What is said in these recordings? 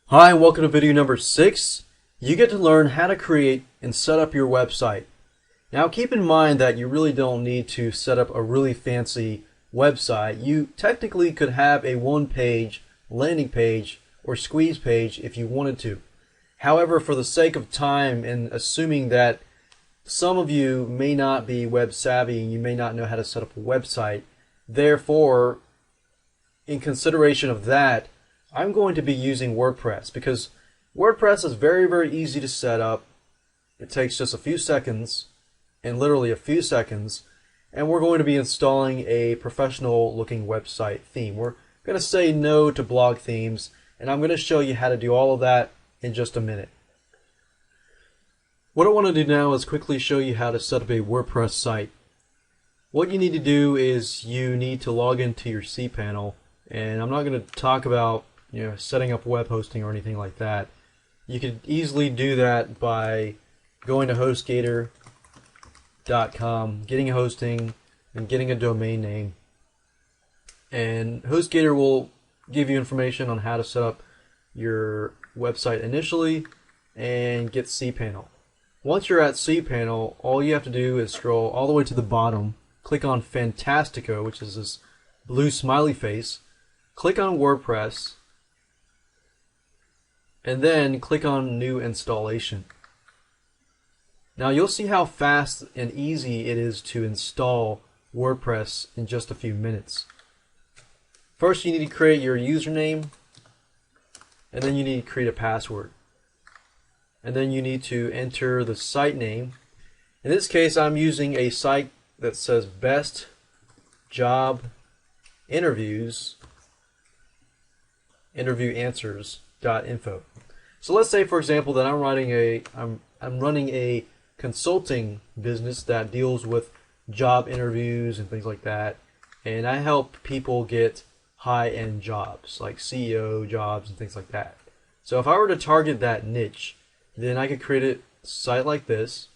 Hi, and welcome to video number 6. You get to learn how to create and set up your website. Now keep in mind that you really don't need to set up a really fancy website. You technically could have a one-page landing page or squeeze page if you wanted to. However, for the sake of time and assuming that some of you may not be web savvy and you may not know how to set up a website, therefore, in consideration of that, I'm going to be using WordPress because WordPress is very easy to set up. It takes just a few seconds, and literally a few seconds, and we're going to be installing a professional looking website theme. We're going to say no to blog themes, and I'm going to show you how to do all of that in just a minute. What I want to do now is quickly show you how to set up a WordPress site. What you need to do is you need to log into your cPanel, and I'm not going to talk about setting up web hosting or anything like that. You could easily do that by going to HostGator.com, getting a hosting, and getting a domain name. And HostGator will give you information on how to set up your website initially and get cPanel. Once you're at cPanel, all you have to do is scroll all the way to the bottom, click on Fantastico, which is this blue smiley face, click on WordPress, and then click on New Installation. Now you'll see how fast and easy it is to install WordPress in just a few minutes. First you need to create your username, and then you need to create a password. And then you need to enter the site name. In this case I'm using a site that says Best Job Interviews Interview Answers.info. So let's say, for example, that I'm running a consulting business that deals with job interviews and things like that, and I help people get high-end jobs like CEO jobs and things like that. So if I were to target that niche, then I could create a site like this,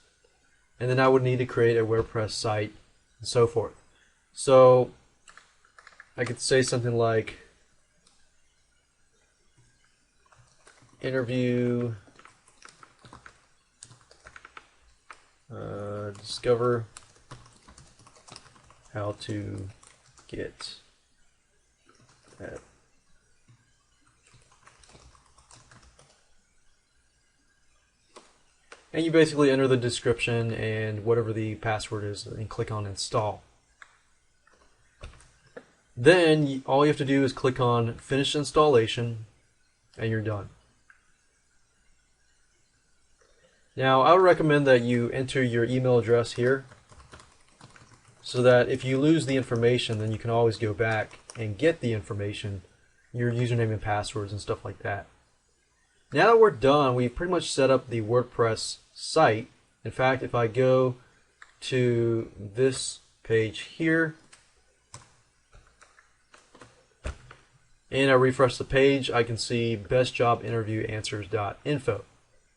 and then I would need to create a WordPress site and so forth. So I could say something like interview, discover how to get that. And you basically enter the description and whatever the password is and click on install. Then all you have to do is click on finish installation and you're done. Now I would recommend that you enter your email address here so that if you lose the information, then you can always go back and get the information, your username and passwords and stuff like that. Now that we're done, we've pretty much set up the WordPress site. In fact, if I go to this page here and I refresh the page, I can see bestjobinterviewanswers.info.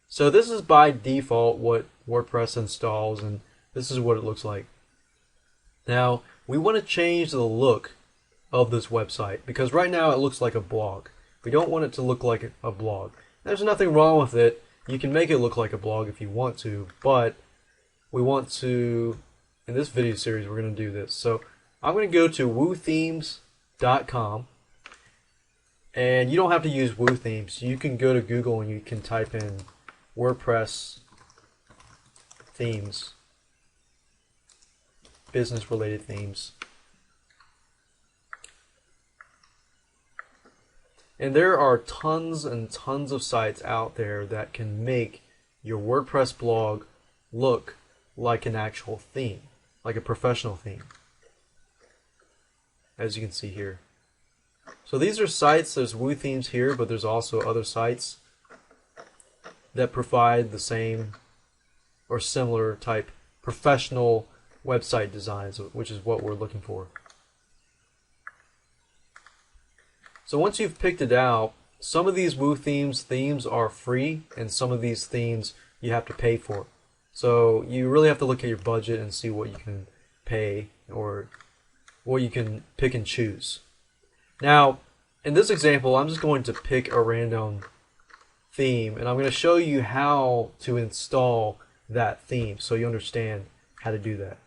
So this is by default what WordPress installs, and this is what it looks like. Now we want to change the look of this website because right now it looks like a blog. We don't want it to look like a blog. There's nothing wrong with it. You can make it look like a blog if you want to, but we want to, in this video series, we're going to do this. So I'm going to go to woothemes.com, and you don't have to use WooThemes. You can go to Google and you can type in WordPress themes, business related themes. And there are tons and tons of sites out there that can make your WordPress blog look like an actual theme, like a professional theme, as you can see here. So these are sites, there's WooThemes here, but there's also other sites that provide the same or similar type professional website designs, which is what we're looking for. So once you've picked it out, some of these themes are free, and some of these themes you have to pay for. So you really have to look at your budget and see what you can pay or what you can pick and choose. Now, in this example, I'm just going to pick a random theme, and I'm going to show you how to install that theme so you understand how to do that.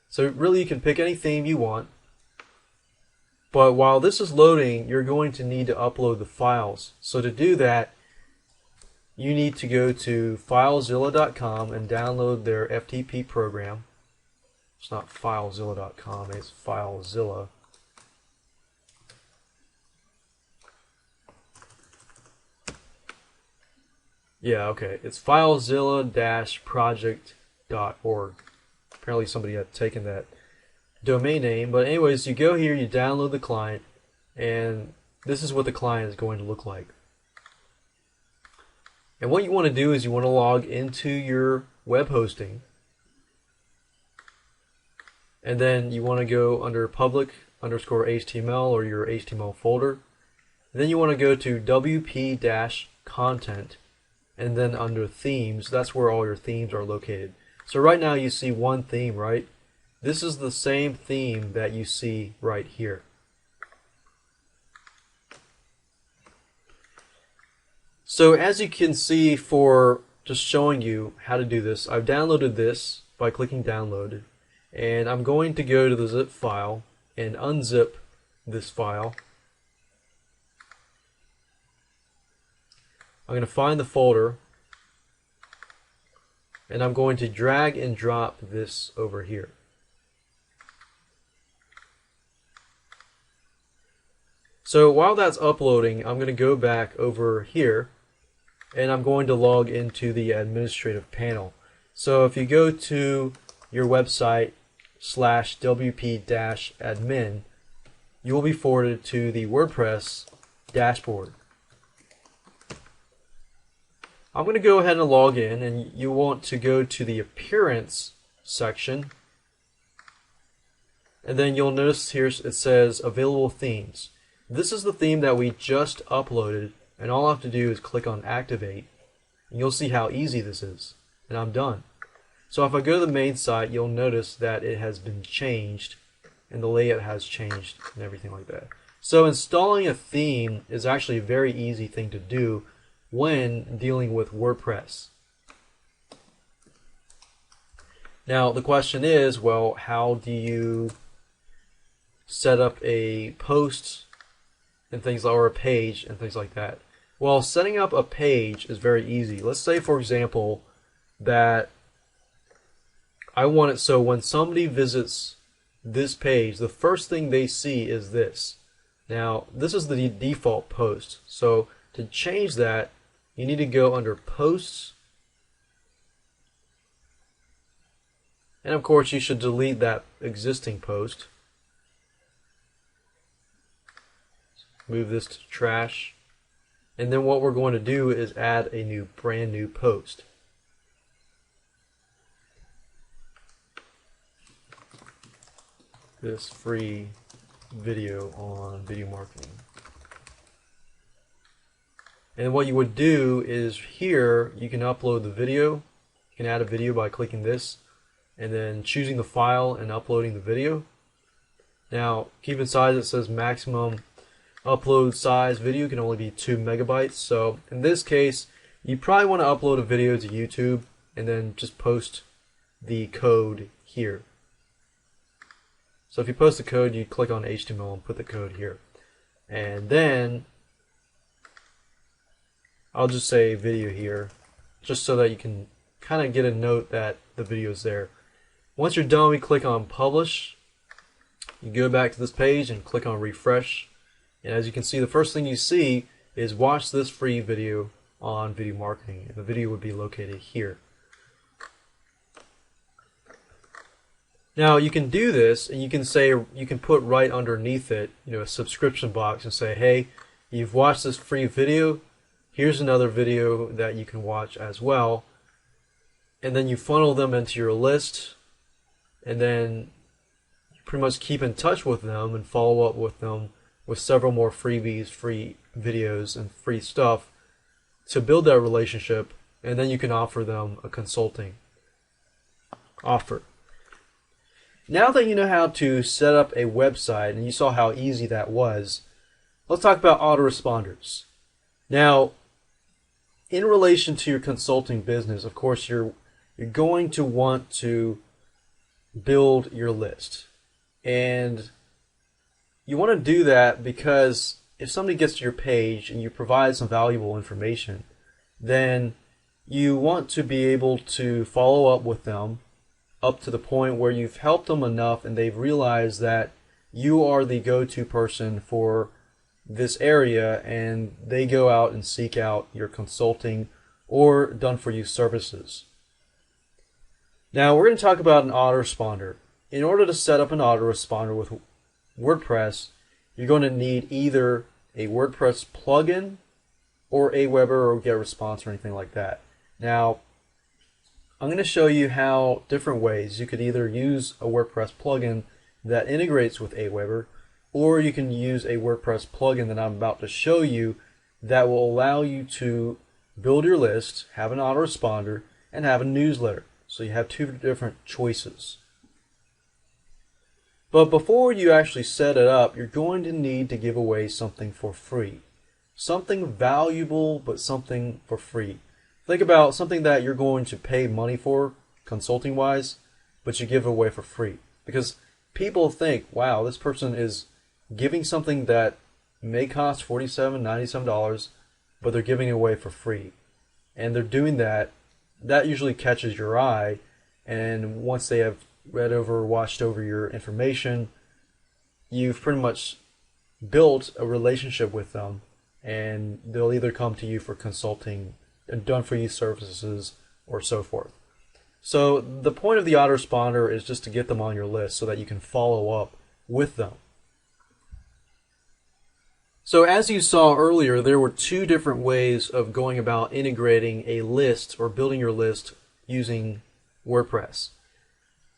So really you can pick any theme you want, but while this is loading you're going to need to upload the files. So to do that you need to go to filezilla.com and download their FTP program. It's not filezilla.com, it's FileZilla. Yeah, okay. It's filezilla-project.org. Apparently somebody had taken that domain name. But anyways, you go here, you download the client, and this is what the client is going to look like. And what you want to do is you want to log into your web hosting. And then you want to go under public_HTML or your HTML folder. And then you want to go to WP-content. And then under themes, that's where all your themes are located. So right now you see one theme, right? This is the same theme that you see right here. So as you can see, for just showing you how to do this, I've downloaded this by clicking download, and I'm going to go to the zip file and unzip this file. I'm going to find the folder, and I'm going to drag and drop this over here. So while that's uploading, I'm going to go back over here, and I'm going to log into the administrative panel. So if you go to your website /wp-admin, you will be forwarded to the WordPress dashboard. I'm going to go ahead and log in, and you want to go to the appearance section, and then you'll notice here it says available themes. This is the theme that we just uploaded, and all I have to do is click on activate, and you'll see how easy this is, and I'm done. So if I go to the main site, you'll notice that it has been changed, and the layout has changed and everything like that. So installing a theme is actually a very easy thing to do when dealing with WordPress. Now the question is, well, how do you set up a post and things, or a page and things like that? Well, setting up a page is very easy. Let's say, for example, that I want it so when somebody visits this page, the first thing they see is this. Now, this is the default post. So to change that, you need to go under Posts, and of course you should delete that existing post. Move this to trash, and then what we're going to do is add a brand new post. This free video on video marketing. And what you would do is here you can upload the video. You can add a video by clicking this and then choosing the file and uploading the video. Now keep in size, it says maximum upload size video can only be 2 megabytes. So in this case you probably want to upload a video to YouTube and then just post the code here. So if you post the code, you click on HTML and put the code here. And then I'll just say video here, just so that you can kind of get a note that the video is there. Once you're done, we click on publish. You go back to this page and click on refresh. And as you can see, the first thing you see is watch this free video on video marketing. And the video would be located here. Now you can do this, and you can say, you can put right underneath it, a subscription box, and say, hey, you've watched this free video. Here's another video that you can watch as well. And then you funnel them into your list, and then you pretty much keep in touch with them and follow up with them with several more freebies, free videos, and free stuff to build that relationship, and then you can offer them a consulting offer. Now that you know how to set up a website, and you saw how easy that was, let's talk about autoresponders. Now, in relation to your consulting business, of course, you're going to want to build your list. And you want to do that because if somebody gets to your page and you provide some valuable information, then you want to be able to follow up with them up to the point where you've helped them enough and they've realized that you are the go-to person for this area, and they go out and seek out your consulting or done-for-you services. Now we're going to talk about an autoresponder. In order to set up an autoresponder with WordPress, you're going to need either a WordPress plugin or Aweber or GetResponse or anything like that. Now, I'm going to show you how different ways you could either use a WordPress plugin that integrates with Aweber, or you can use a WordPress plugin that I'm about to show you that will allow you to build your list, have an autoresponder, and have a newsletter. So you have two different choices. But before you actually set it up, you're going to need to give away something for free. Something valuable, but something for free. Think about something that you're going to pay money for, consulting-wise, but you give it away for free. Because people think, wow, this person is giving something that may cost $47, $97, but they're giving it away for free. And they're doing that. That usually catches your eye, and once they have read over, watched over your information, you've pretty much built a relationship with them, and they'll either come to you for consulting and done-for-you services or so forth. So the point of the autoresponder is just to get them on your list so that you can follow up with them. So as you saw earlier, there were two different ways of going about integrating a list or building your list using WordPress.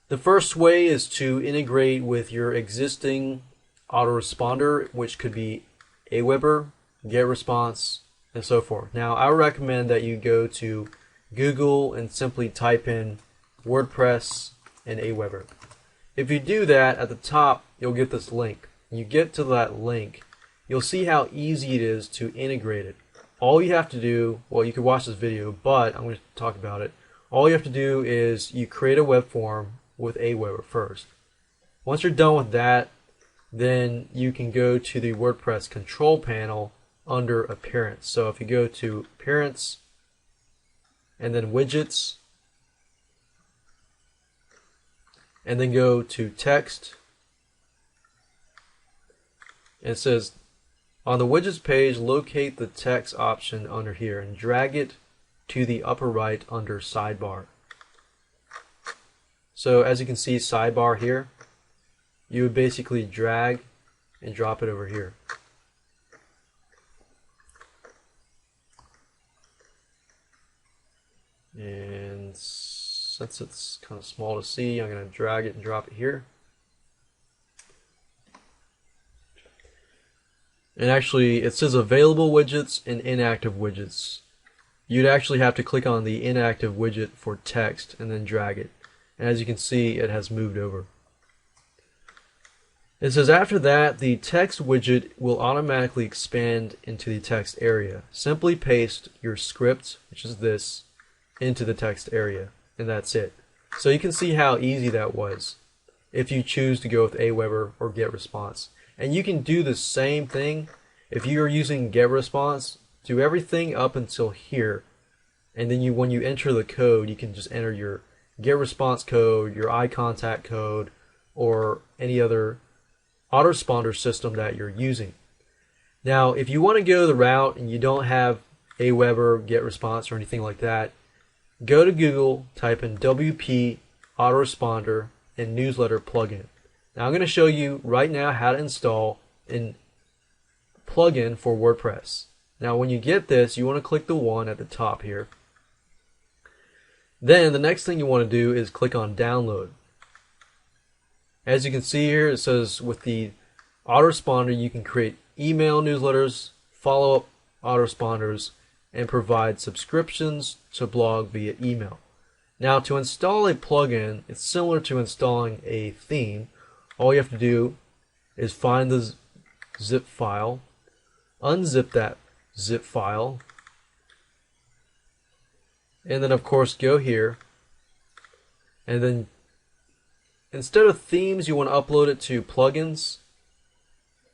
The first way is to integrate with your existing autoresponder, which could be Aweber, GetResponse, and so forth. Now, I recommend that you go to Google and simply type in WordPress and Aweber. If you do that, at the top, you'll get this link. When you get to that link, you'll see how easy it is to integrate it. All you have to do, well, you can watch this video, but I'm going to talk about it. All you have to do is you create a web form with Aweber first. Once you're done with that, then you can go to the WordPress control panel under Appearance. So if you go to Appearance and then Widgets, and then go to Text, and it says on the Widgets page, locate the text option under here and drag it to the upper right under Sidebar. So as you can see, Sidebar here, you would basically drag and drop it over here. And since it's kind of small to see, I'm going to drag it and drop it here. And actually, it says available widgets and inactive widgets. You'd actually have to click on the inactive widget for text and then drag it. And as you can see, it has moved over. It says after that, the text widget will automatically expand into the text area. Simply paste your script, which is this, into the text area, and that's it. So you can see how easy that was if you choose to go with Aweber or GetResponse. And you can do the same thing if you are using GetResponse. Do everything up until here, and then when you enter the code, you can just enter your GetResponse code, your iContact code, or any other autoresponder system that you're using. Now, if you want to go the route and you don't have Aweber, GetResponse, or anything like that, go to Google, type in WP Autoresponder and Newsletter plugin. Now I'm going to show you right now how to install a plugin for WordPress. Now when you get this, you want to click the one at the top here. Then the next thing you want to do is click on download. As you can see here, it says with the autoresponder you can create email newsletters, follow-up autoresponders, and provide subscriptions to blog via email. Now to install a plugin, it's similar to installing a theme. All you have to do is find the zip file, unzip that zip file, And then of course go here, and then instead of themes you want to upload it to plugins.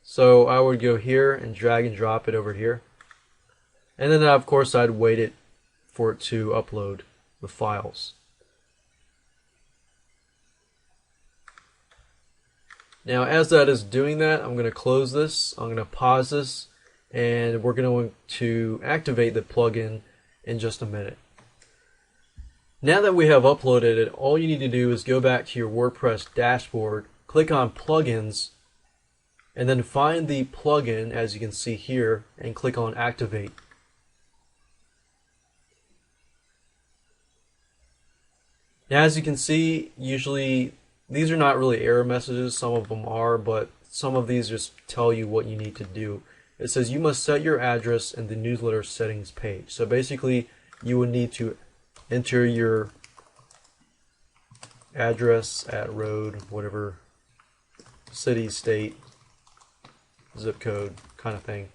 So I would go here and drag and drop it over here, and then of course I'd wait it for it to upload the files. Now as that is doing that, I'm going to close this, I'm going to pause this, and we're going to activate the plugin in just a minute. Now that we have uploaded it, all you need to do is go back to your WordPress dashboard, click on plugins, and then find the plugin as you can see here and click on activate. Now as you can see, usually these are not really error messages, some of them are, but some of these just tell you what you need to do. It says you must set your address in the newsletter settings page. So basically you would need to enter your address at road, whatever, city, state, zip code kind of thing.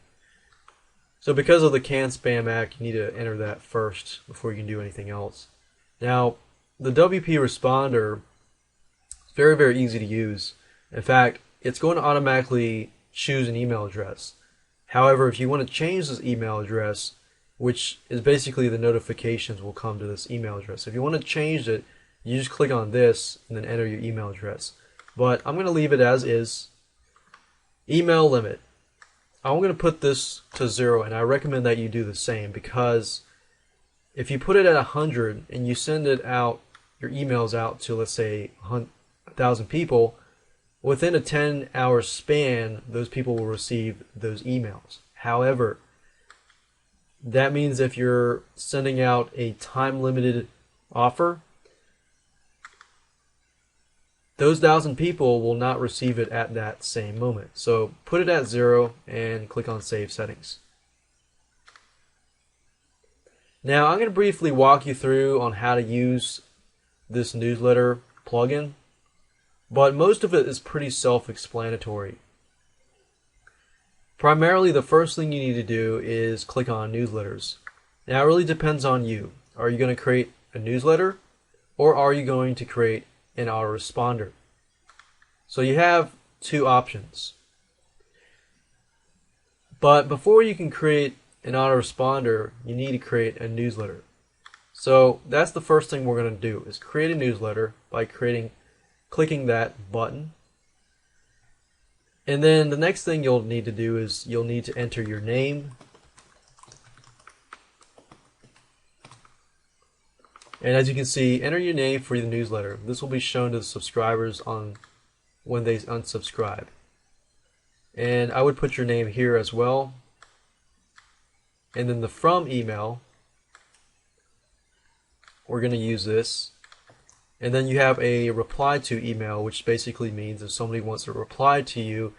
So because of the Can Spam Act, you need to enter that first before you can do anything else. Now the WP Responder is very, very easy to use. In fact, it's going to automatically choose an email address. However, if you want to change this email address, which is basically the notifications will come to this email address. If you want to change it, you just click on this and then enter your email address. But I'm going to leave it as is. Email limit. I'm going to put this to 0, and I recommend that you do the same, because if you put it at 100 and you send it out, your emails out to, let's say, 1,000 people, within a 10-hour span, those people will receive those emails. However, that means if you're sending out a time-limited offer, those 1,000 people will not receive it at that same moment. So put it at 0 and click on Save Settings. Now I'm going to briefly walk you through on how to use this newsletter plugin, but most of it is pretty self-explanatory. Primarily, the first thing you need to do is click on newsletters. Now it really depends on you. Are you going to create a newsletter, or are you going to create an autoresponder? So you have two options. But before you can create an autoresponder, you need to create a newsletter. So that's the first thing we're going to do, is create a newsletter by clicking that button. And then the next thing you'll need to do is you'll need to enter your name. And as you can see, enter your name for the newsletter. This will be shown to the subscribers on when they unsubscribe. And I would put your name here as well. And then the from email, we're going to use this. And then you have a reply to email, which basically means if somebody wants to reply to you,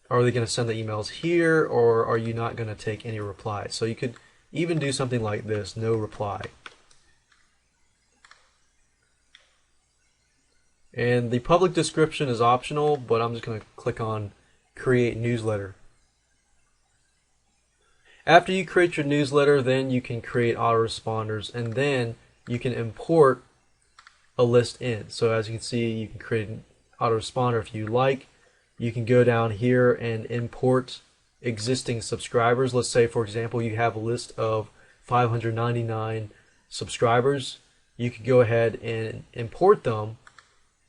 are they going to send the emails here, or are you not going to take any reply? So you could even do something like this, no reply. And the public description is optional, but I'm just going to click on Create Newsletter. After you create your newsletter, then you can create autoresponders, and then you can import a list in. So as you can see, you can create an autoresponder if you like. You can go down here and import existing subscribers. Let's say, for example, you have a list of 599 subscribers. You could go ahead and import them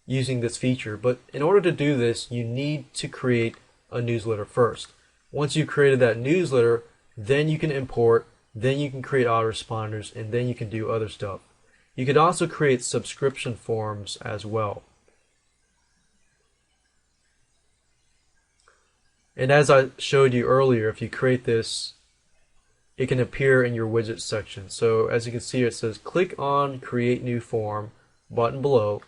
using this feature. But in order to do this, you need to create a newsletter first. Once you've created that newsletter, then you can import, then you can create autoresponders, and then you can do other stuff. You could also create subscription forms as well. And as I showed you earlier, if you create this, it can appear in your widget section. So as you can see, it says click on Create New Form button below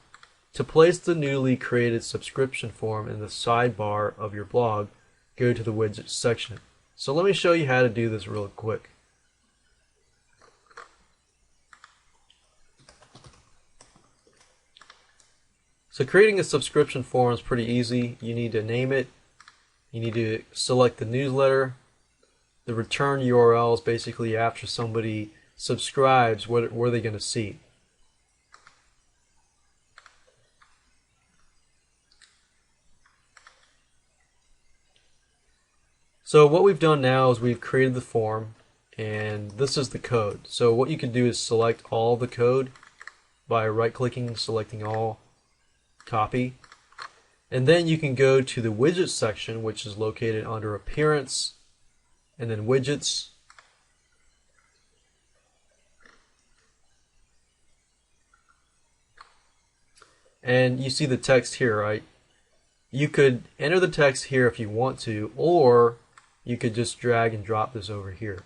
to place the newly created subscription form in the sidebar of your blog. Go to the widget section. So let me show you how to do this real quick. So creating a subscription form is pretty easy. You need to name it. You need to select the newsletter. The return URL is basically after somebody subscribes, what are they going to see? So what we've done now is we've created the form, and this is the code. So what you can do is select all the code by right-clicking, selecting all, copy, and then you can go to the widgets section, which is located under Appearance, and then Widgets. And you see the text here, right? You could enter the text here if you want to, or you could just drag and drop this over here.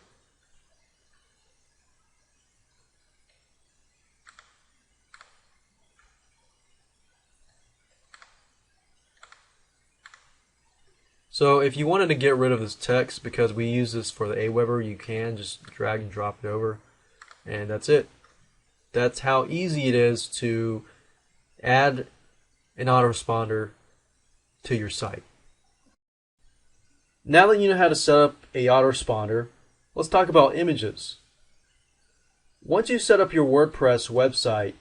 So if you wanted to get rid of this text, because we use this for the Aweber, you can just drag and drop it over, and that's it. That's how easy it is to add an autoresponder to your site. Now that you know how to set up a autoresponder, let's talk about images. Once you set up your WordPress website,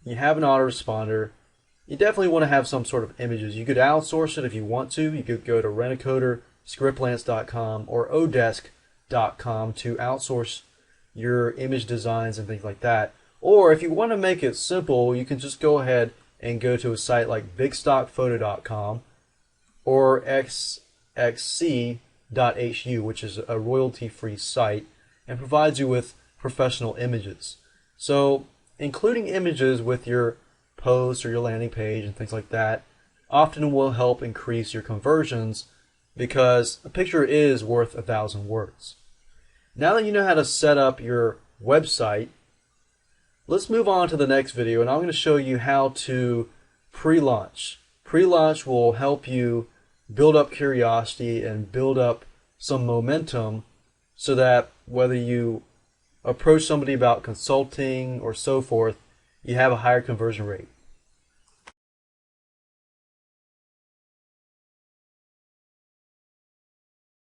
you have an autoresponder, you definitely want to have some sort of images. You could outsource it if you want to. You could go to Rent-A-Coder, Scriptlance.com, or Odesk.com to outsource your image designs and things like that. Or if you want to make it simple, you can just go ahead and go to a site like BigStockPhoto.com or XXC.hu, which is a royalty-free site and provides you with professional images. So including images with your post or your landing page and things like that often will help increase your conversions, because a picture is worth 1,000 words. Now that you know how to set up your website, let's move on to the next video, and I'm going to show you how to pre-launch. Pre-launch will help you build up curiosity and build up some momentum so that whether you approach somebody about consulting or so forth, you have a higher conversion rate.